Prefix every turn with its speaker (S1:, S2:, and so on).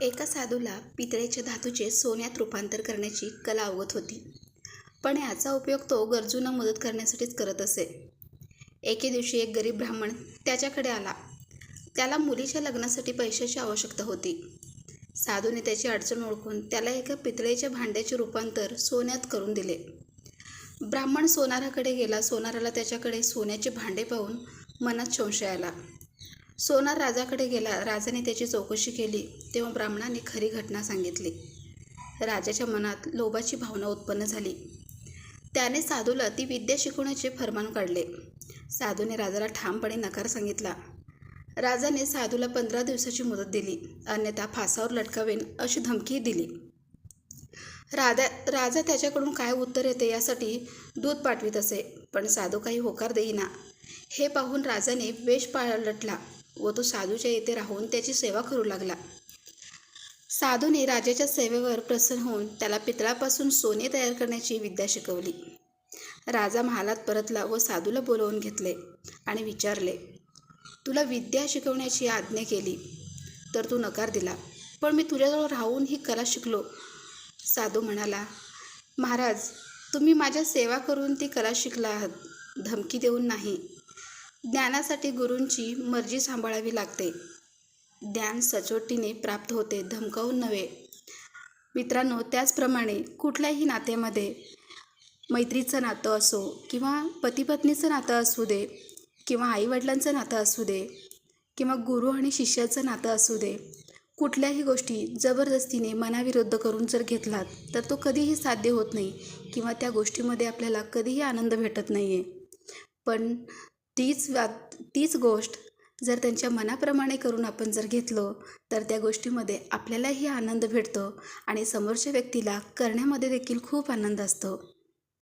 S1: एका साधूला पितळेच्या धातूचे सोन्यात रूपांतर करण्याची कला अवगत होती, पण याचा उपयोग तो गरजूंना मदत करण्यासाठीच करत असे. एके दिवशी एक गरीब ब्राह्मण त्याच्याकडे आला. त्याला मुलीच्या लग्नासाठी पैशाची आवश्यकता होती. साधूने त्याची अडचण ओळखून त्याला एका पितळेच्या भांड्याचे रूपांतर सोन्यात करून दिले. ब्राह्मण सोनाराकडे गेला. सोनाराला त्याच्याकडे सोन्याचे भांडे पाहून मनात संशय आला. सोनार राजाकडे गेला. राजाने त्याची चौकशी केली तेव्हा ब्राह्मणाने खरी घटना सांगितली. राजाच्या मनात लोभाची भावना उत्पन्न झाली. त्याने साधूला ती विद्या शिकवण्याचे फर्मान काढले. साधूने राजाला ठामपणे नकार सांगितला. राजाने साधूला 15 दिवसाची मुदत दिली, अन्यथा फासावर लटकावेन अशी धमकी दिली. राजा त्याच्याकडून काय उत्तर येते यासाठी दूत पाठवित असे, पण साधू काही होकार देईना. हे पाहून राजाने वेष पालटला व तो साधूच्या येथे राहून त्याची सेवा करू लागला. साधूने राजाच्या सेवेवर प्रसन्न होऊन त्याला पितळापासून सोने तयार करण्याची विद्या शिकवली. राजा महालात परतला व साधूला बोलवून घेतले आणि विचारले, तुला विद्या शिकवण्याची आज्ञा केली तर तू नकार दिला, पण मी तुझ्याजवळ राहून ही कला शिकलो. साधू म्हणाला, महाराज, तुम्ही माझ्या सेवा करून ती कला शिकला आहात, धमकी देऊन नाही. ज्ञानासाठी गुरूंची मर्जी सांभाळावी लागते. ज्ञान सचोटीने प्राप्त होते, धमकावून नव्हे. मित्रांनो, त्याचप्रमाणे कुठल्याही नात्यामध्ये मैत्रीचं नातं असो किंवा पतीपत्नीचं नातं असू दे किंवा आईवडिलांचं नातं असू दे किंवा गुरु आणि शिष्याचं नातं असू दे, कुठल्याही गोष्टी जबरदस्तीने मनाविरुद्ध करून जर घेतलात तर तो कधीही साध्य होत नाही किंवा त्या गोष्टीमध्ये आपल्याला कधीही आनंद भेटत नाही आहे. पण तीच गोष्ट जर त्यांच्या मनाप्रमाणे करून आपण जर घेतलो तर त्या गोष्टीमध्ये आपल्यालाही आनंद भेटतो आणि समोरच्या व्यक्तीला करण्यामध्ये देखील खूप आनंद असतो.